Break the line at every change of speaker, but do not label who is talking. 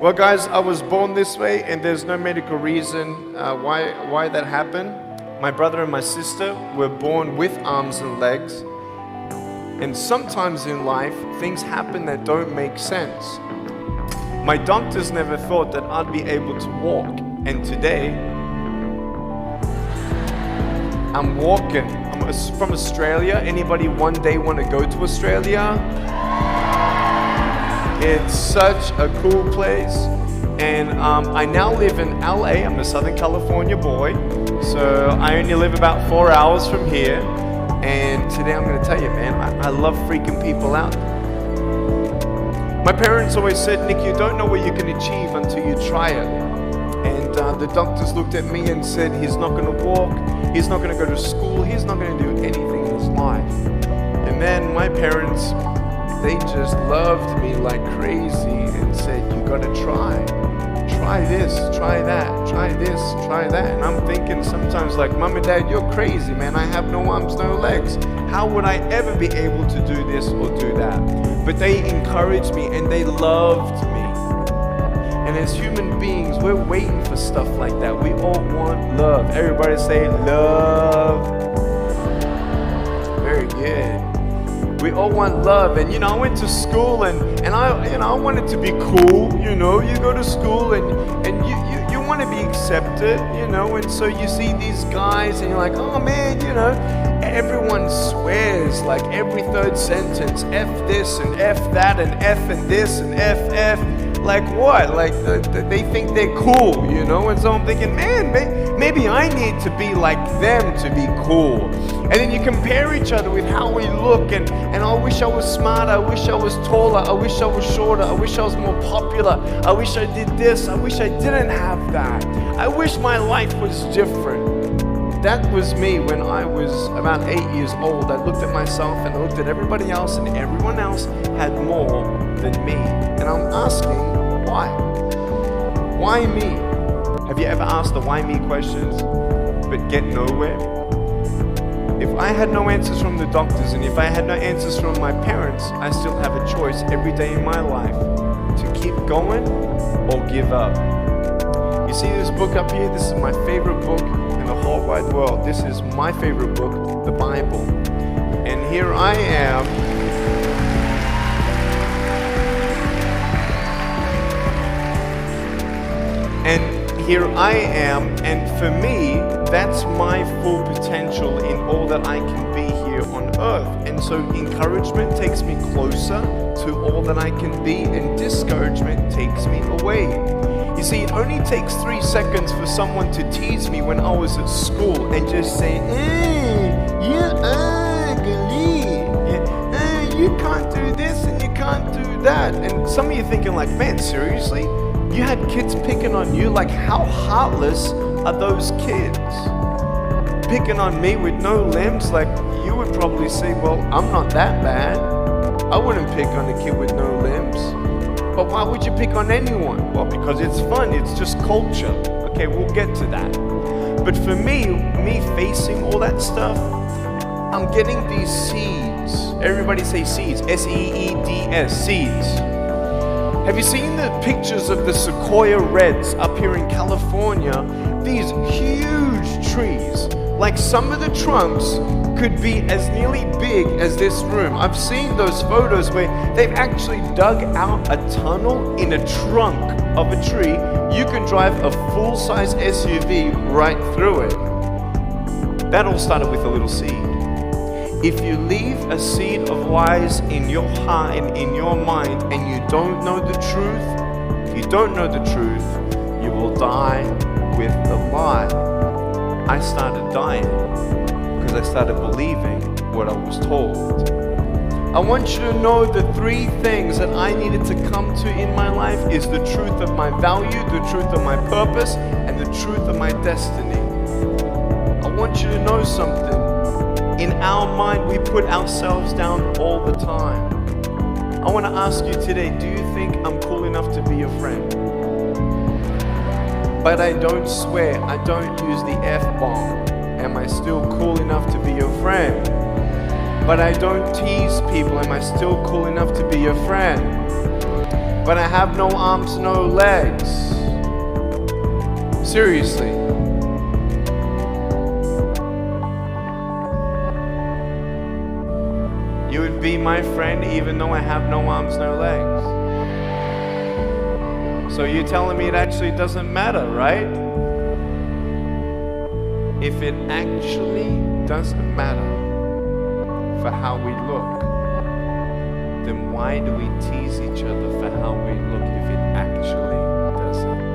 Well, guys, I was born this way, and there's no medical reason why that happened. My brother and my sister were born with arms and legs, and sometimes in life, things happen that don't make sense. My doctors never thought that I'd be able to walk, and today, I'm walking. I'm from Australia. Anybody one day want to go to Australia? It's such a cool place. And I now live in LA. I'm a Southern California boy. So I only live about 4 hours from here. And today I'm going to tell you, man, I love freaking people out. My parents always said, Nick, you don't know what you can achieve until you try it. And the doctors looked at me and said, he's not going to walk, he's not going to go to school, he's not going to do anything in his life. And then my parents, they just loved me like crazy and said, you got to try. Try this, try that, try this, try that. And I'm thinking sometimes like, Mom and Dad, you're crazy, man. I have no arms, no legs. How would I ever be able to do this or do that? But they encouraged me and they loved me. And as human beings, we're waiting for stuff like that. We all want love. Everybody say love. Very good. We all want love. And I went to school and I wanted to be cool. You go to school and you want to be accepted, and so you see these guys and you're like, oh man, everyone swears like every third sentence, F this and F that and F and this and F. Like what? Like they think they're cool, And so I'm thinking, man, maybe I need to be like them to be cool. And then you compare each other with how we look, and I wish I was smarter, I wish I was taller, I wish I was shorter, I wish I was more popular, I wish I did this, I wish I didn't have that. I wish my life was different. That was me when I was about 8 years old. I looked at myself and I looked at everybody else, and everyone else had more than me. And I'm asking, why? Why me? Have you ever asked the why me questions but get nowhere? If I had no answers from the doctors and if I had no answers from my parents, I still have a choice every day in my life to keep going or give up. You see this book up here? This is my favorite book in the whole wide world. This is my favorite book, the Bible. And here I am. And for me, that's my full potential in all that I can be here on earth. And so encouragement takes me closer to all that I can be, and discouragement takes me away. You see, it only takes 3 seconds for someone to tease me when I was at school and just say, you're ugly, you can't do this and you can't do that. And some of you thinking like, man, seriously? You had kids picking on you? Like, how heartless are those kids? Picking on me with no limbs? Like, you would probably say, well, I'm not that bad. I wouldn't pick on a kid with no limbs. But why would you pick on anyone? Well, because it's fun, it's just culture. Okay, we'll get to that. But for me facing all that stuff, I'm getting these seeds. Everybody say seeds, S-E-E-D-S, seeds. Have you seen the pictures of the sequoia reds up here in California? These huge trees, like some of the trunks could be as nearly big as this room. I've seen those photos where they've actually dug out a tunnel in a trunk of a tree. You can drive a full-size SUV right through it. That all started with a little seed. If you leave a seed of lies in your heart and in your mind and you don't know the truth, you will die with the lie. I started dying because I started believing what I was told. I want you to know the 3 things that I needed to come to in my life is the truth of my value, the truth of my purpose, and the truth of my destiny. I want you to know something. In our mind, we put ourselves down all the time. I want to ask you today, do you think I'm cool enough to be your friend? But I don't swear, I don't use the F-bomb. Am I still cool enough to be your friend? But I don't tease people. Am I still cool enough to be your friend? but I have no arms, no legs. Seriously. You would be my friend even though I have no arms, no legs. So you're telling me it actually doesn't matter, right? If it actually doesn't matter for how we look, then why do we tease each other for how we look if it actually doesn't?